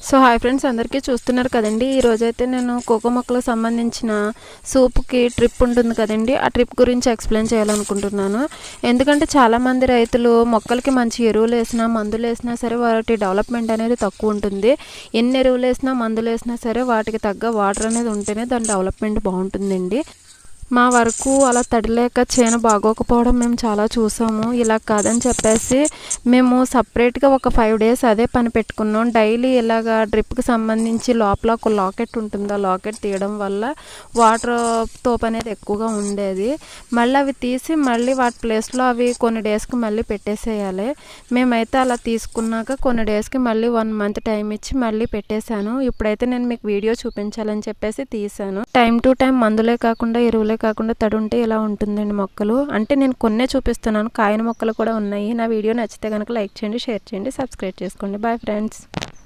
So hi friends, అందరికీ చూస్తున్నారు కదండి. ఈ రోజైతే నేను కోకో మొక్కలకు సంబంధించిన సూప్కి ట్రిప్ ఉంటుంది కదండి, ఆ ట్రిప్ గురించి ఎక్స్ప్లెయిన్ చేయాలనుకుంటున్నాను. ఎందుకంటే చాలామంది రైతులు మొక్కలకి మంచి ఎరువులు వేసినా మందులు వేసినా సరే వాటి డెవలప్మెంట్ అనేది తక్కువ ఉంటుంది. ఎన్ని ఎరువులు వేసినా మందులు వేసినా సరే వాటికి తగ్గ వాటర్ అనేది ఉంటేనే దాని డెవలప్మెంట్ బాగుంటుందండి. మా వరకు అలా తడిలేక చేను బాగోకపోవడం మేము చాలా చూసాము. ఇలా కాదని చెప్పేసి మేము సపరేట్గా ఒక 5 days అదే పని పెట్టుకున్నాం. డైలీ ఇలాగా డ్రిప్కి సంబంధించి లోపల ఒక లాకెట్ ఉంటుంది. ఆ లాకెట్ తీయడం వల్ల వాటర్ తోపు అనేది ఎక్కువగా ఉండేది. మళ్ళీ అవి తీసి మళ్ళీ వాటి ప్లేస్లో అవి కొన్ని డేస్కి మళ్ళీ పెట్టేసేయాలి. మేమైతే అలా తీసుకున్నాక కొన్ని డేస్కి మళ్ళీ 1 month టైం ఇచ్చి మళ్ళీ పెట్టేశాను. ఇప్పుడైతే నేను మీకు వీడియో చూపించాలని చెప్పేసి తీసాను. టైం టు టైం మందులే కాకుండా ఎరువులే కాకుండా తడి ఉంటే ఇలా ఉంటుందండి మొక్కలు. అంటే నేను కొన్నే చూపిస్తున్నాను, కాయన మొక్కలు కూడా ఉన్నాయి. నా వీడియో నచ్చితే కనుక లైక్ చేయండి, షేర్ చేయండి, సబ్స్క్రైబ్ చేసుకోండి. Bye friends.